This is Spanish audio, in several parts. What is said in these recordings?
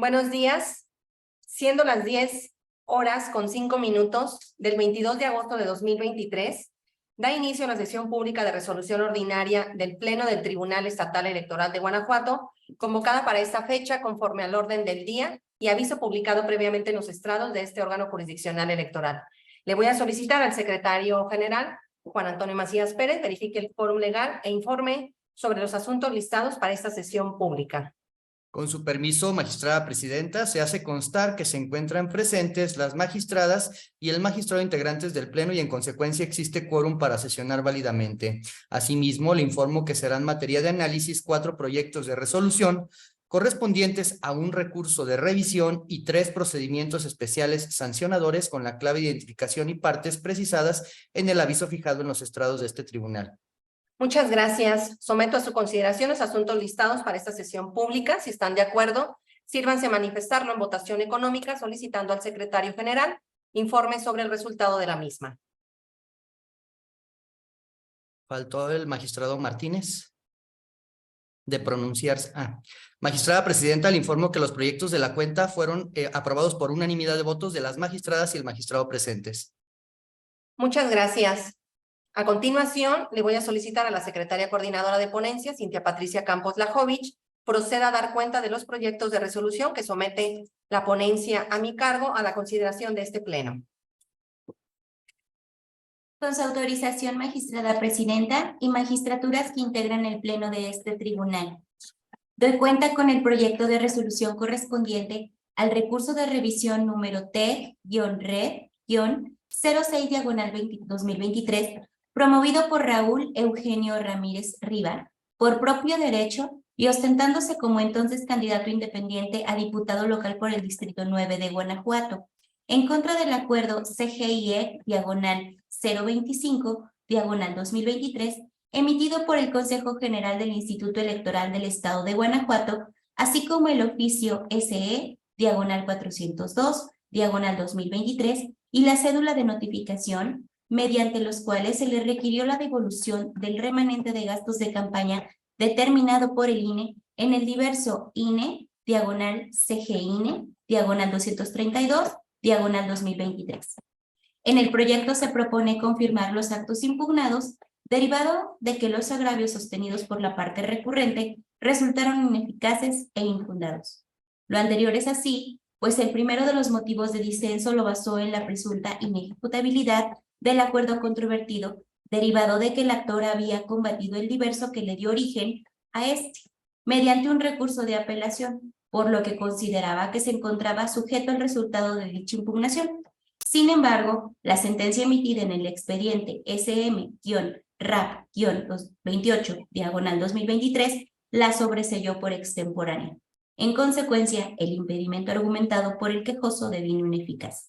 Buenos días, siendo las 10:05 del 22 de agosto de 2023, da inicio a la sesión pública de resolución ordinaria del Pleno del Tribunal Estatal Electoral de Guanajuato, convocada para esta fecha conforme al orden del día y aviso publicado previamente en los estrados de este órgano jurisdiccional electoral. Le voy a solicitar al secretario general, Juan Antonio Macías Pérez, verifique el quórum legal e informe sobre los asuntos listados para esta sesión pública. Con su permiso, magistrada presidenta, se hace constar que se encuentran presentes las magistradas y el magistrado integrantes del Pleno y en consecuencia existe quórum para sesionar válidamente. Asimismo, le informo que serán materia de análisis 4 proyectos de resolución correspondientes a un recurso de revisión y 3 procedimientos especiales sancionadores con la clave de identificación y partes precisadas en el aviso fijado en los estrados de este tribunal. Muchas gracias. Someto a su consideración los asuntos listados para esta sesión pública. Si están de acuerdo, sírvanse a manifestarlo en votación económica solicitando al secretario general informe sobre el resultado de la misma. Faltó el magistrado Martínez de pronunciarse. Magistrada presidenta, le informo que los proyectos de la cuenta fueron aprobados por unanimidad de votos de las magistradas y el magistrado presentes. Muchas gracias. A continuación, le voy a solicitar a la secretaria coordinadora de ponencia, Cintia Patricia Campos Lajovich, proceda a dar cuenta de los proyectos de resolución que somete la ponencia a mi cargo a la consideración de este pleno. Con su autorización, magistrada presidenta y magistraturas que integran el pleno de este tribunal. Doy cuenta con el proyecto de resolución correspondiente al recurso de revisión número T-Red-06/2023, promovido por Raúl Eugenio Ramírez Riva, por propio derecho y ostentándose como entonces candidato independiente a diputado local por el Distrito 9 de Guanajuato, en contra del acuerdo CGIE-025/2023, emitido por el Consejo General del Instituto Electoral del Estado de Guanajuato, así como el oficio SE-402/2023 y la cédula de notificación, mediante los cuales se le requirió la devolución del remanente de gastos de campaña determinado por el INE en el diverso INE/CGINE/232/2023. En el proyecto se propone confirmar los actos impugnados, derivado de que los agravios sostenidos por la parte recurrente resultaron ineficaces e infundados. Lo anterior es así, pues el primero de los motivos de disenso lo basó en la presunta inejecutabilidad del acuerdo controvertido, derivado de que el actor había combatido el diverso que le dio origen a este, mediante un recurso de apelación, por lo que consideraba que se encontraba sujeto al resultado de dicha impugnación. Sin embargo, la sentencia emitida en el expediente SM-RAP-28/2023 la sobreselló por extemporánea. En consecuencia, el impedimento argumentado por el quejoso devino ineficaz.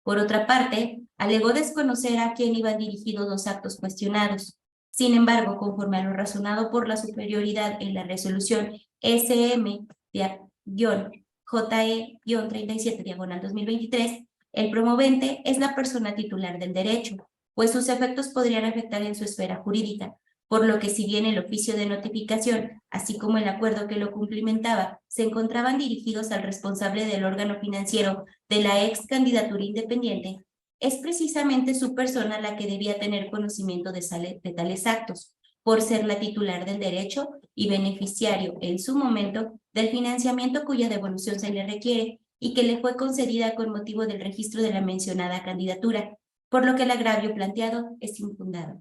Por otra parte, alegó desconocer a quién iban dirigidos los actos cuestionados. Sin embargo, conforme a lo razonado por la superioridad en la resolución SM-JE-37/2023, el promovente es la persona titular del derecho, pues sus efectos podrían afectar en su esfera jurídica, por lo que si bien el oficio de notificación, así como el acuerdo que lo cumplimentaba, se encontraban dirigidos al responsable del órgano financiero de la ex candidatura independiente, es precisamente su persona la que debía tener conocimiento de tales actos, por ser la titular del derecho y beneficiario en su momento del financiamiento cuya devolución se le requiere y que le fue concedida con motivo del registro de la mencionada candidatura, por lo que el agravio planteado es infundado.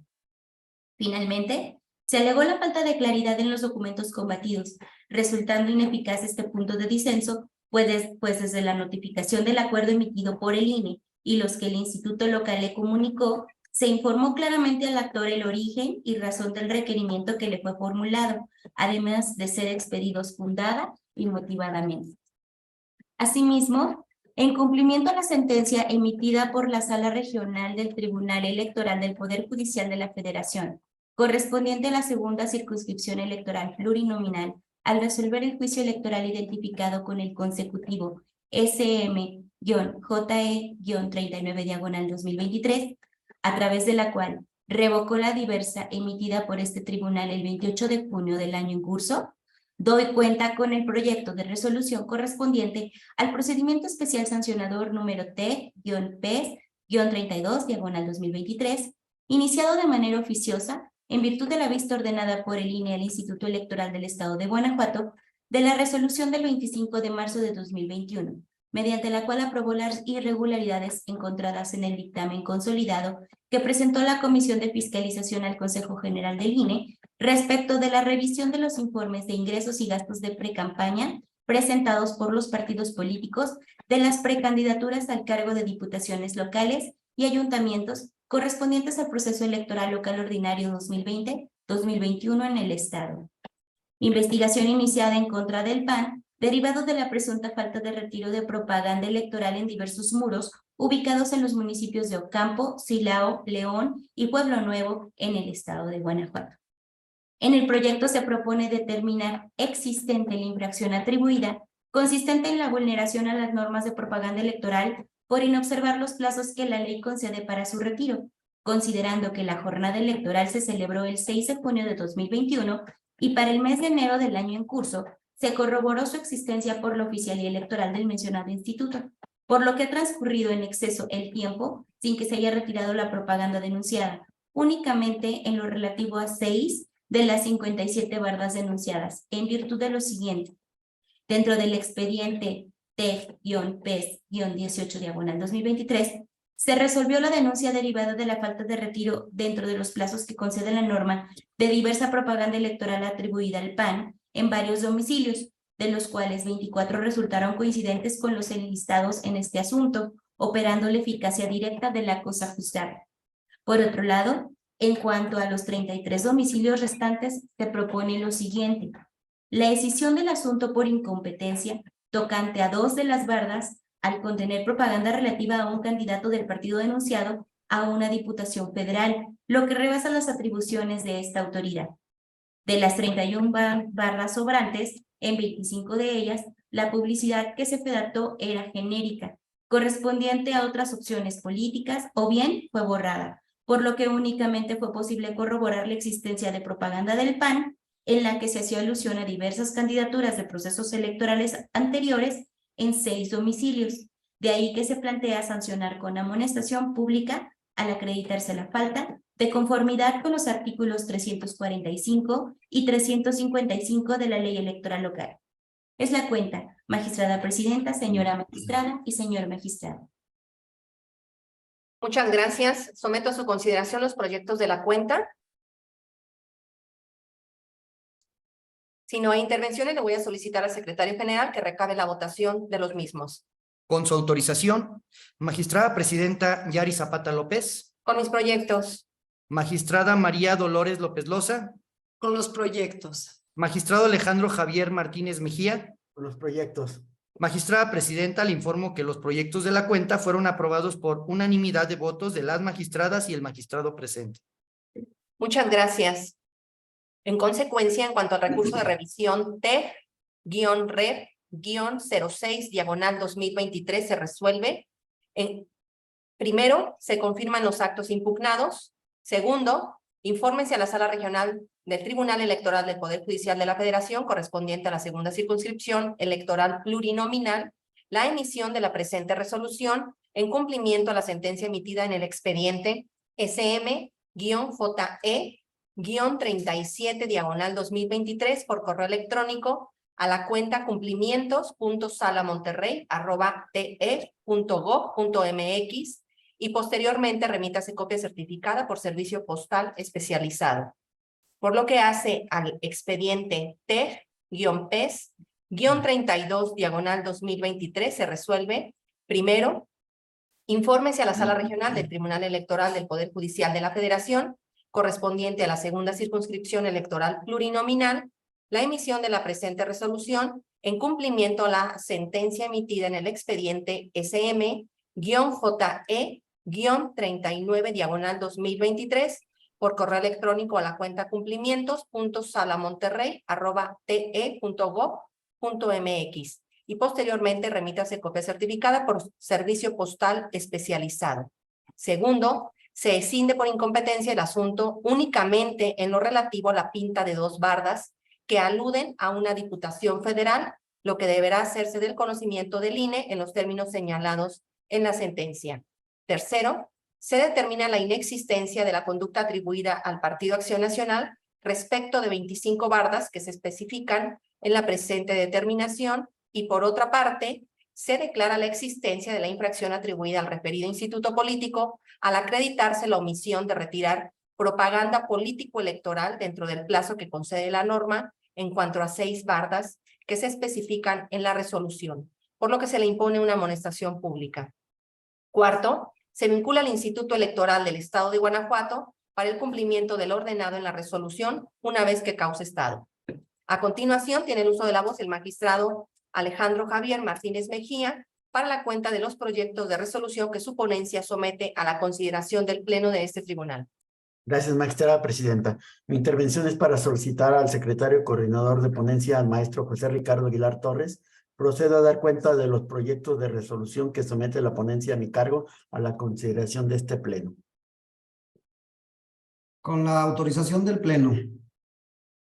Finalmente, se alegó la falta de claridad en los documentos combatidos, resultando ineficaz este punto de disenso, pues desde la notificación del acuerdo emitido por el INE y los que el instituto local le comunicó, se informó claramente al actor el origen y razón del requerimiento que le fue formulado, además de ser expedidos fundada y motivadamente. Asimismo, en cumplimiento a la sentencia emitida por la Sala Regional del Tribunal Electoral del Poder Judicial de la Federación, correspondiente a la segunda circunscripción electoral plurinominal, al resolver el juicio electoral identificado con el consecutivo SM-JE-39/2023, a través de la cual revocó la diversa emitida por este tribunal el 28 de junio del año en curso, Doy cuenta con el proyecto de resolución correspondiente al procedimiento especial sancionador número T-PES-32/2023, iniciado de manera oficiosa en virtud de la vista ordenada por el INE al Instituto Electoral del Estado de Guanajuato de la resolución del 25 de marzo de 2021, mediante la cual aprobó las irregularidades encontradas en el dictamen consolidado que presentó la Comisión de Fiscalización al Consejo General del INE respecto de la revisión de los informes de ingresos y gastos de precampaña presentados por los partidos políticos de las precandidaturas al cargo de diputaciones locales y ayuntamientos correspondientes al proceso electoral local ordinario 2020-2021 en el Estado. Investigación iniciada en contra del PAN, derivado de la presunta falta de retiro de propaganda electoral en diversos muros ubicados en los municipios de Ocampo, Silao, León y Pueblo Nuevo en el Estado de Guanajuato. En el proyecto se propone determinar existente la infracción atribuida, consistente en la vulneración a las normas de propaganda electoral por inobservar los plazos que la ley concede para su retiro, considerando que la jornada electoral se celebró el 6 de junio de 2021 y para el mes de enero del año en curso se corroboró su existencia por la oficialía electoral del mencionado instituto, por lo que ha transcurrido en exceso el tiempo sin que se haya retirado la propaganda denunciada, únicamente en lo relativo a 6 de las 57 bardas denunciadas, en virtud de lo siguiente. Dentro del expediente TEF-PES-18/2023, se resolvió la denuncia derivada de la falta de retiro dentro de los plazos que concede la norma de diversa propaganda electoral atribuida al PAN en varios domicilios, de los cuales 24 resultaron coincidentes con los enlistados en este asunto, operando la eficacia directa de la cosa juzgada. Por otro lado, en cuanto a los 33 domicilios restantes, se propone lo siguiente. La decisión del asunto por incompetencia tocante a 2 de las bardas al contener propaganda relativa a un candidato del partido denunciado a una diputación federal, lo que rebasa las atribuciones de esta autoridad. De las 31 bardas sobrantes, en 25 de ellas, la publicidad que se redactó era genérica, correspondiente a otras opciones políticas, o bien fue borrada, por lo que únicamente fue posible corroborar la existencia de propaganda del PAN, en la que se hacía alusión a diversas candidaturas de procesos electorales anteriores en 6 domicilios. De ahí que se plantea sancionar con amonestación pública al acreditarse la falta de conformidad con los artículos 345 y 355 de la Ley Electoral Local. Es la cuenta, magistrada presidenta, señora magistrada y señor magistrado. Muchas gracias. Someto a su consideración los proyectos de la cuenta. Si no hay intervenciones, le voy a solicitar al secretario general que recabe la votación de los mismos. Con su autorización, magistrada presidenta Yari Zapata López, Con mis proyectos. magistrada María Dolores López Loza, Con los proyectos. magistrado Alejandro Javier Martínez Mejía, Con los proyectos. magistrada presidenta, le informo que los proyectos de la cuenta fueron aprobados por unanimidad de votos de las magistradas y el magistrado presente. Muchas gracias. En consecuencia, en cuanto al recurso de revisión TEF-REP-06/2023 se resuelve. Primero, se confirman los actos impugnados. Segundo, infórmense a la Sala Regional del Tribunal Electoral del Poder Judicial de la Federación correspondiente a la segunda circunscripción electoral plurinominal la emisión de la presente resolución en cumplimiento a la sentencia emitida en el expediente SM-JE-37/2023 por correo electrónico a la cuenta cumplimientos.salamonterrey@te.gov.mx y posteriormente remítase copia certificada por servicio postal especializado. Por lo que hace al expediente TEF-PES-32/2023 se resuelve. Primero, infórmese a la Sala Regional del Tribunal Electoral del Poder Judicial de la Federación correspondiente a la segunda circunscripción electoral plurinominal la emisión de la presente resolución en cumplimiento a la sentencia emitida en el expediente SM-JE-39/2023 por correo electrónico a la cuenta cumplimientos.salamonterrey@te.gov.mx y posteriormente remítase copia certificada por servicio postal especializado. Segundo, se escinde por incompetencia el asunto únicamente en lo relativo a la pinta de 2 bardas que aluden a una diputación federal, lo que deberá hacerse del conocimiento del INE en los términos señalados en la sentencia. Tercero, se determina la inexistencia de la conducta atribuida al Partido Acción Nacional respecto de 25 bardas que se especifican en la presente determinación y, por otra parte, se declara la existencia de la infracción atribuida al referido instituto político al acreditarse la omisión de retirar propaganda político-electoral dentro del plazo que concede la norma en cuanto a 6 bardas que se especifican en la resolución, por lo que se le impone una amonestación pública. Cuarto, se vincula al Instituto Electoral del Estado de Guanajuato para el cumplimiento del ordenado en la resolución una vez que cause estado. A continuación, tiene el uso de la voz el magistrado Alejandro Javier Martínez Mejía para la cuenta de los proyectos de resolución que su ponencia somete a la consideración del Pleno de este tribunal. Gracias, magistrada presidenta. Mi intervención es para solicitar al secretario coordinador de ponencia, al maestro José Ricardo Aguilar Torres, procedo a dar cuenta de los proyectos de resolución que somete la ponencia a mi cargo a la consideración de este pleno. Con la autorización del Pleno,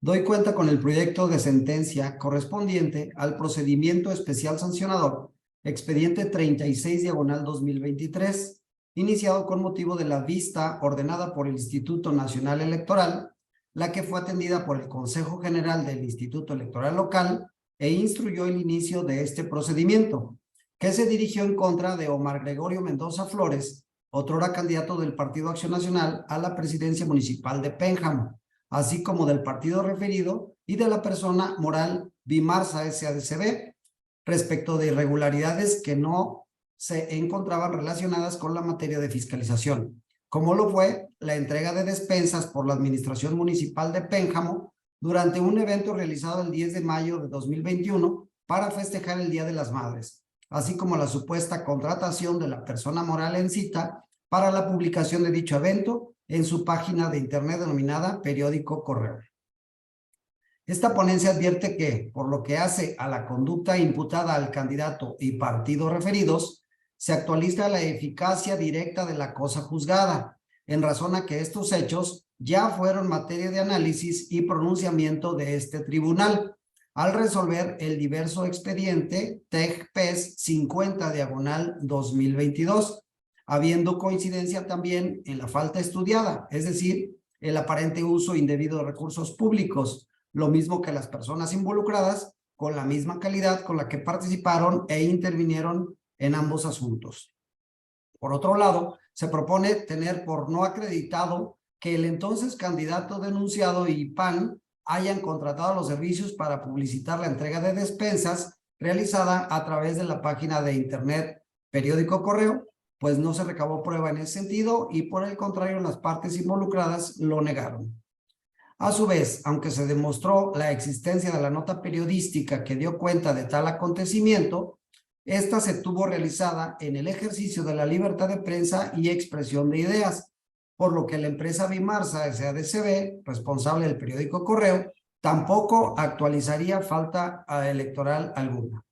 doy cuenta con el proyecto de sentencia correspondiente al procedimiento especial sancionador, expediente 36/2023, iniciado con motivo de la vista ordenada por el Instituto Nacional Electoral, la que fue atendida por el Consejo General del Instituto Electoral Local e instruyó el inicio de este procedimiento, que se dirigió en contra de Omar Gregorio Mendoza Flores, otrora candidato del Partido Acción Nacional a la presidencia municipal de Pénjamo, así como del partido referido y de la persona moral Bimarsa SADCB, respecto de irregularidades que no se encontraban relacionadas con la materia de fiscalización, como lo fue la entrega de despensas por la Administración Municipal de Pénjamo durante un evento realizado el 10 de mayo de 2021 para festejar el Día de las Madres, así como la supuesta contratación de la persona moral en cita para la publicación de dicho evento en su página de internet denominada Periódico Correo. Esta ponencia advierte que, por lo que hace a la conducta imputada al candidato y partido referidos, se actualiza la eficacia directa de la cosa juzgada, en razón a que estos hechos ya fueron materia de análisis y pronunciamiento de este tribunal, al resolver el diverso expediente TEG-PES 50/2022, habiendo coincidencia también en la falta estudiada, es decir, el aparente uso indebido de recursos públicos, lo mismo que las personas involucradas, con la misma calidad con la que participaron e intervinieron en ambos asuntos. Por otro lado, se propone tener por no acreditado que el entonces candidato denunciado y PAN hayan contratado los servicios para publicitar la entrega de despensas realizada a través de la página de internet Periódico Correo, pues no se recabó prueba en ese sentido y por el contrario las partes involucradas lo negaron. A su vez, aunque se demostró la existencia de la nota periodística que dio cuenta de tal acontecimiento, esta se tuvo realizada en el ejercicio de la libertad de prensa y expresión de ideas, por lo que la empresa Bimarsa SADCB, responsable del Periódico Correo, tampoco actualizaría falta electoral alguna.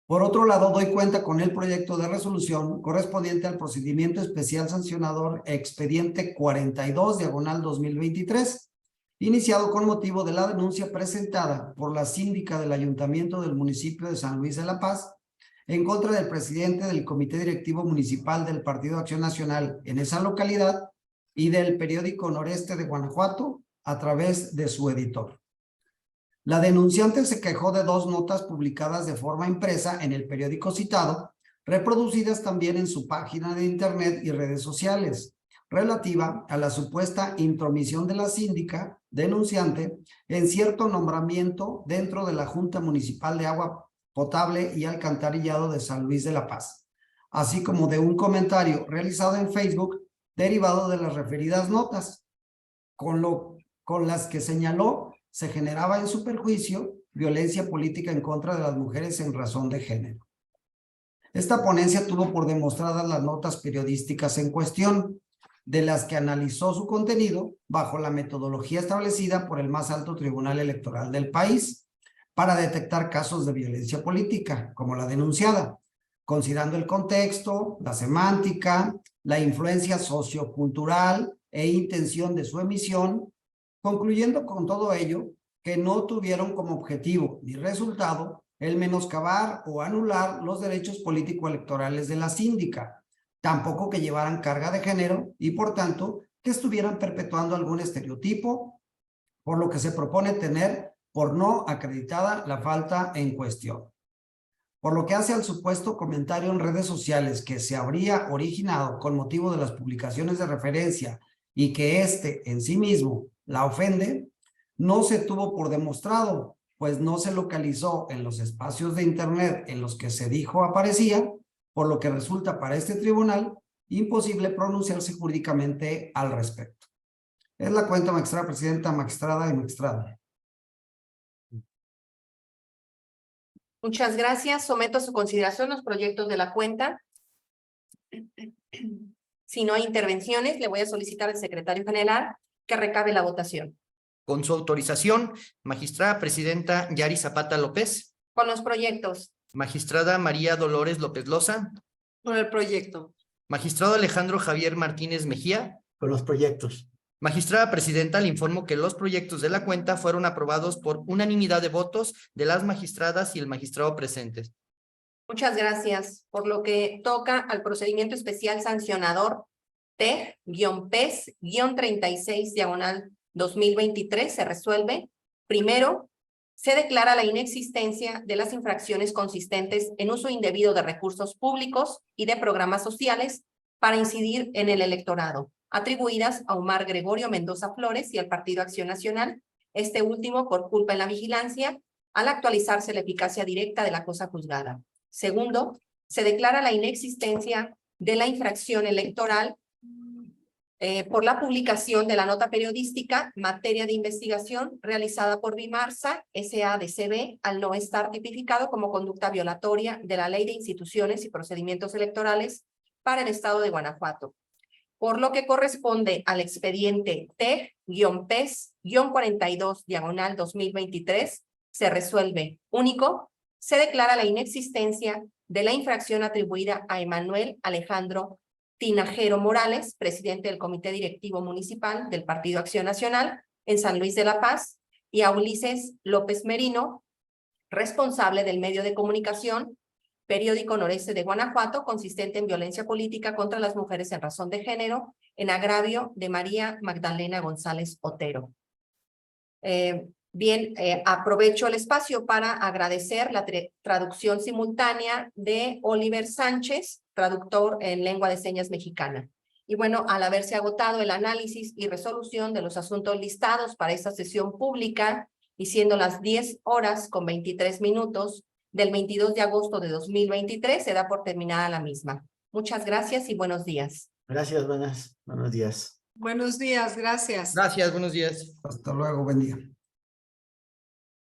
Por otro lado, doy cuenta con el proyecto de resolución correspondiente al procedimiento especial sancionador expediente 42/2023, iniciado con motivo de la denuncia presentada por la síndica del Ayuntamiento del municipio de San Luis de la Paz en contra del presidente del Comité Directivo Municipal del Partido Acción Nacional en esa localidad y del periódico Noreste de Guanajuato a través de su editor. La denunciante se quejó de 2 notas publicadas de forma impresa en el periódico citado, reproducidas también en su página de internet y redes sociales, relativa a la supuesta intromisión de la síndica denunciante en cierto nombramiento dentro de la Junta Municipal de Agua Potable y Alcantarillado de San Luis de la Paz, así como de un comentario realizado en Facebook derivado de las referidas notas, con las que señaló se generaba en su perjuicio violencia política en contra de las mujeres en razón de género. Esta ponencia tuvo por demostradas las notas periodísticas en cuestión, de las que analizó su contenido bajo la metodología establecida por el más alto tribunal electoral del país para detectar casos de violencia política, como la denunciada, considerando el contexto, la semántica, la influencia sociocultural e intención de su emisión, concluyendo con todo ello que no tuvieron como objetivo ni resultado el menoscabar o anular los derechos político-electorales de la síndica, tampoco que llevaran carga de género y por tanto que estuvieran perpetuando algún estereotipo, por lo que se propone tener por no acreditada la falta en cuestión. Por lo que hace al supuesto comentario en redes sociales que se habría originado con motivo de las publicaciones de referencia y que éste en sí mismo la ofende, no se tuvo por demostrado, pues no se localizó en los espacios de internet en los que se dijo aparecía, por lo que resulta para este tribunal imposible pronunciarse jurídicamente al respecto. Es la cuenta, magistrada presidenta, magistrada y magistrada. Muchas gracias. Someto a su consideración los proyectos de la cuenta. Si no hay intervenciones, le voy a solicitar al secretario general que recabe la votación. Con su autorización, magistrada presidenta Yari Zapata López, Con los proyectos. magistrada María Dolores López Loza, Por el proyecto. magistrado Alejandro Javier Martínez Mejía. Con los proyectos. Magistrada presidenta, le informo que los proyectos de la cuenta fueron aprobados por unanimidad de votos de las magistradas y el magistrado presentes. Muchas gracias. Por lo que toca al procedimiento especial sancionador T-PES-36/2023 se resuelve. Primero, se declara la inexistencia de las infracciones consistentes en uso indebido de recursos públicos y de programas sociales para incidir en el electorado, atribuidas a Omar Gregorio Mendoza Flores y al Partido Acción Nacional, este último por culpa en la vigilancia, al actualizarse la eficacia directa de la cosa juzgada. Segundo, se declara la inexistencia de la infracción electoral por la publicación de la nota periodística materia de investigación realizada por Bimarsa S.A.D.C.B. al no estar tipificado como conducta violatoria de la Ley de Instituciones y Procedimientos Electorales para el Estado de Guanajuato. Por lo que corresponde al expediente T-PES-42/2023, se resuelve. Único, se declara la inexistencia de la infracción atribuida a Emanuel Alejandro Tinajero Morales, presidente del Comité Directivo Municipal del Partido Acción Nacional en San Luis de la Paz, y a Ulises López Merino, responsable del medio de comunicación Periódico Noreste de Guanajuato, consistente en violencia política contra las mujeres en razón de género, en agravio de María Magdalena González Otero. Aprovecho el espacio para agradecer la traducción simultánea de Oliver Sánchez, traductor en lengua de señas mexicana. Y bueno, al haberse agotado el análisis y resolución de los asuntos listados para esta sesión pública, y siendo las 10:23 del 22 de agosto de 2023, se da por terminada la misma. Muchas gracias y buenos días. Gracias, buenos días. Buenos días, gracias. Gracias, buenos días. Hasta luego, buen día.